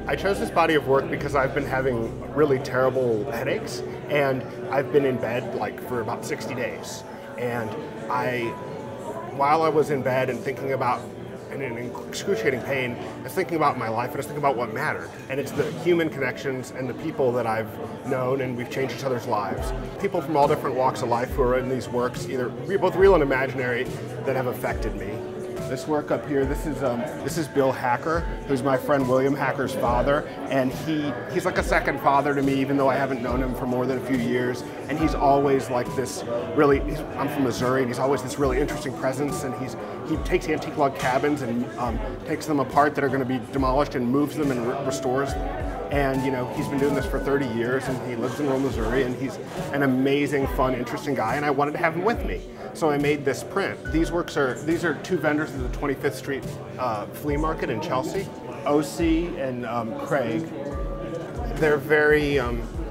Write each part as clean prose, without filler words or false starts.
I chose this body of work because I've been having really terrible headaches, and I've been in bed like for about 60 days. And while I was in bed and thinking about, and in excruciating pain, I was thinking about my life, and I was thinking about what mattered. And it's the human connections and the people that I've known, and we've changed each other's lives. People from all different walks of life who are in these works, either both real and imaginary, that have affected me. This work up here, this is Bill Hacker, who's my friend William Hacker's father, and he's like a second father to me, even though I haven't known him for more than a few years. And he's always like this really, I'm from Missouri, and he's always this really interesting presence, and he takes antique log cabins and takes them apart that are going to be demolished and moves them and restores them. And you know, he's been doing this for 30 years, and he lives in rural Missouri, and he's an amazing, fun, interesting guy, and I wanted to have him with me. So I made this print. These are two vendors at the 25th Street flea market in Chelsea, OC and Craig. They're very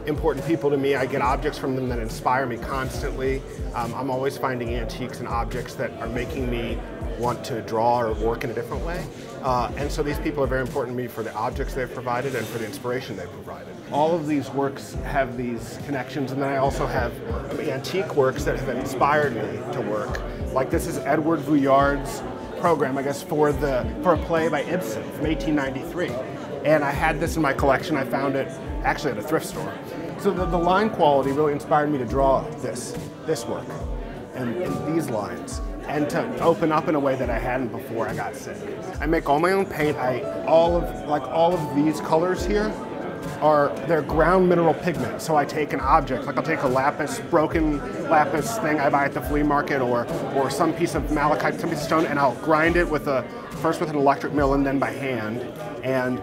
important people to me. I get objects from them that inspire me constantly. I'm always finding antiques and objects that are making me want to draw or work in a different way. And so these people are very important to me for the objects they've provided and for the inspiration they've provided. All of these works have these connections, and then I also have antique works that have inspired me to work. Like this is Edward Vuillard's program, I guess, for a play by Ibsen from 1893. And I had this in my collection. I found it actually at a thrift store. So the line quality really inspired me to draw this work and these lines, and to open up in a way that I hadn't before I got sick. I make all my own paint. All of these colors here they're ground mineral pigment. So I take an object, like I'll take a broken lapis thing I buy at the flea market, or some piece of malachite, some piece of stone, and I'll grind it first with an electric mill and then by hand. And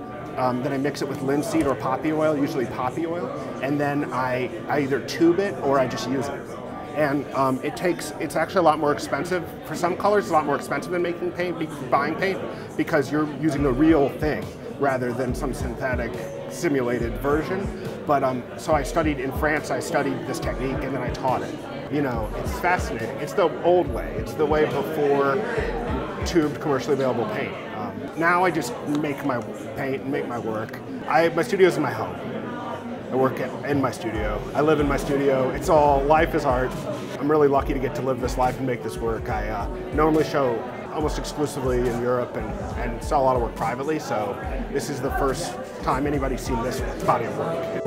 then I mix it with linseed or poppy oil, usually poppy oil, and then I either tube it or I just use it. And it's actually a lot more expensive. For some colors, it's a lot more expensive than buying paint, because you're using the real thing rather than some synthetic simulated version. But so I studied in France, I studied this technique, and then I taught it. You know, it's fascinating. It's the old way. It's the way before tubed commercially available paint. Now I just make my paint and make my work. My studio's in my home. I work in my studio. I live in my studio. Life is art. I'm really lucky to get to live this life and make this work. I normally show almost exclusively in Europe and sell a lot of work privately, so this is the first time anybody's seen this body of work.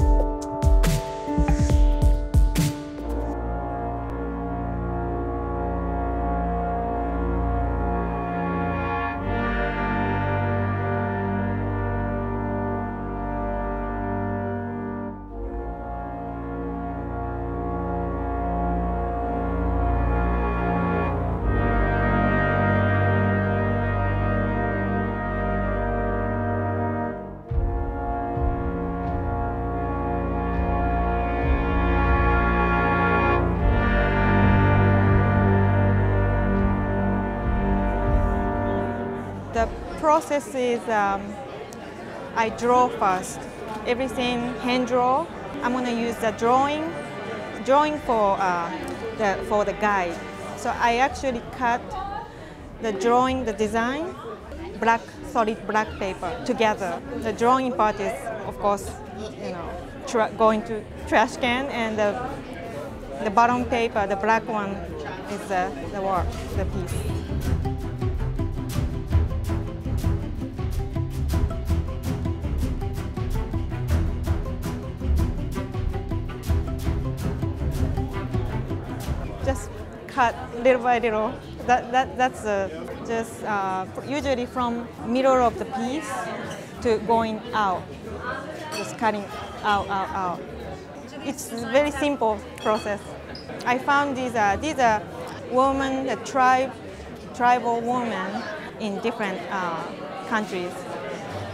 The process is I draw first. Everything hand draw. I'm going to use the drawing for the guide. So I actually cut the drawing, the design, solid black paper together. The drawing part is, of course, going to trash can, and the bottom paper, the black one, is the work, the piece. Just cut little by little. That's just usually from middle of the piece to going out, just cutting out. It's a very simple process. I found these are women, the tribal women in different countries.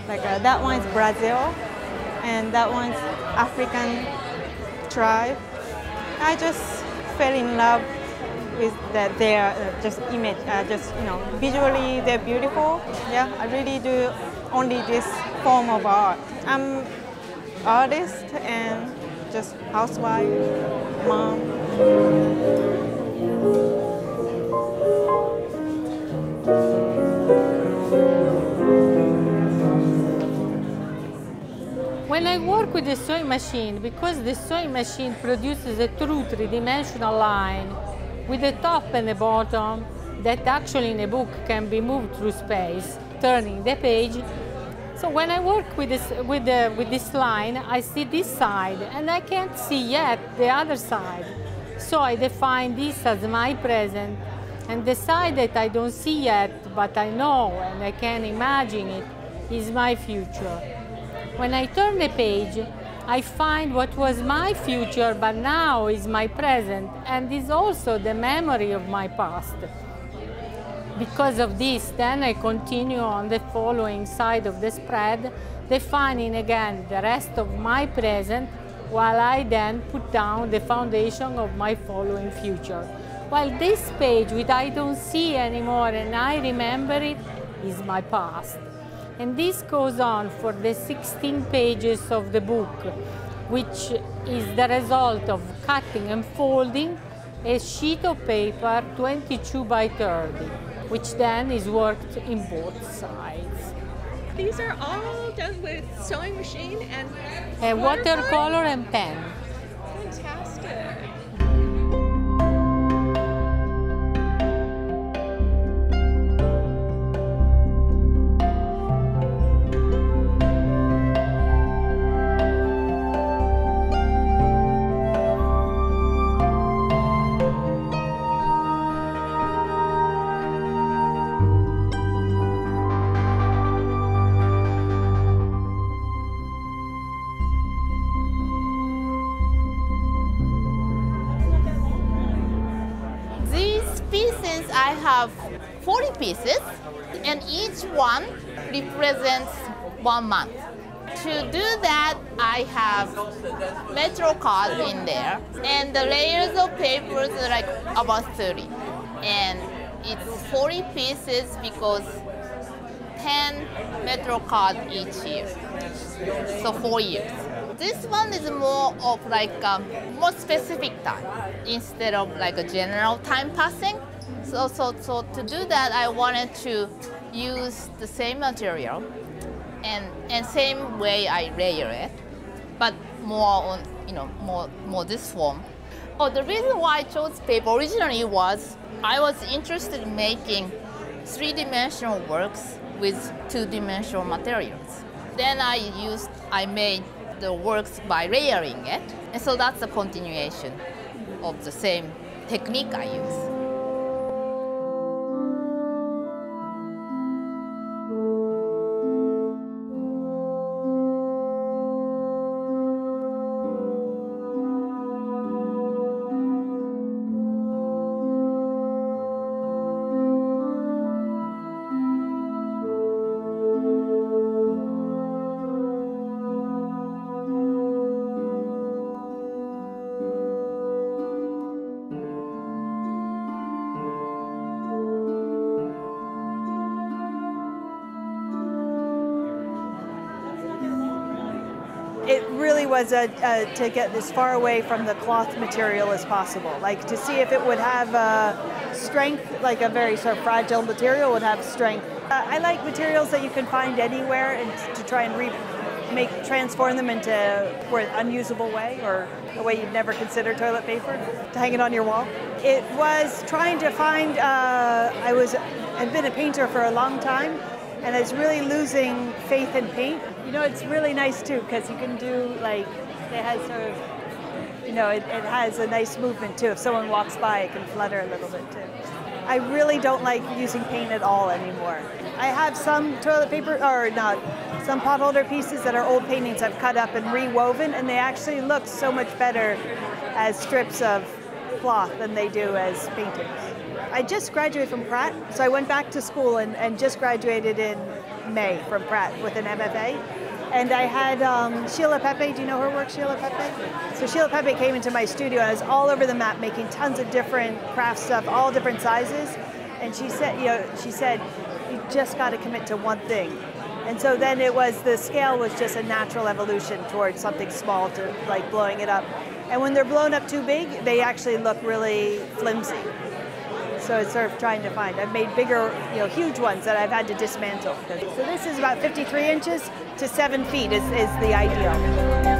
Like that one is Brazil, and that one's African tribe. I just fell in love with their just image, visually they're beautiful. Yeah, I really do only this form of art. I'm artist and just housewife, mom. work with the sewing machine because the sewing machine produces a true three-dimensional line with the top and the bottom that actually in a book can be moved through space, turning the page. So when I work with this line, I see this side and I can't see yet the other side. So I define this as my present, and the side that I don't see yet, but I know and I can imagine it, is my future. When I turn the page, I find what was my future, but now is my present, and is also the memory of my past. Because of this, then I continue on the following side of the spread, defining again the rest of my present, while I then put down the foundation of my following future. While this page, which I don't see anymore and I remember it, is my past. And this goes on for the 16 pages of the book, which is the result of cutting and folding a sheet of paper 22 by 30, which then is worked in both sides. These are all done with sewing machine and watercolor and pen. Fantastic. I have 40 pieces, and each one represents 1 month. To do that, I have metro cards in there, and the layers of papers are like about 30. And it's 40 pieces because 10 metro cards each year, so 4 years. This one is more of like a more specific time instead of like a general time passing. So to do that, I wanted to use the same material and same way I layer it, but more on more this form. Oh, the reason why I chose paper originally was I was interested in making three-dimensional works with two-dimensional materials. Then I made the works by layering it, and so that's a continuation of the same technique I use. It really was to get as far away from the cloth material as possible, like to see if it would have strength, like a very sort of fragile material would have strength. I like materials that you can find anywhere, and to try and transform them into an unusable way, or a way you'd never consider toilet paper, to hang it on your wall. It was trying to find, I've been a painter for a long time, and I was really losing faith in paint. You know, it's really nice too, because you can do like, it has sort of, it has a nice movement too. If someone walks by, it can flutter a little bit too. I really don't like using paint at all anymore. I have some toilet paper, or not, some potholder pieces that are old paintings I've cut up and rewoven, and they actually look so much better as strips of cloth than they do as paintings. I just graduated from Pratt, so I went back to school and just graduated in May from Pratt with an MFA. And I had Sheila Pepe, do you know her work, Sheila Pepe? So Sheila Pepe came into my studio, and I was all over the map making tons of different craft stuff, all different sizes. And she said, you just got to commit to one thing. And so then the scale was just a natural evolution towards something small to like blowing it up. And when they're blown up too big, they actually look really flimsy. So it's sort of trying to find. I've made bigger, huge ones that I've had to dismantle. So this is about 53 inches to 7 feet is the ideal.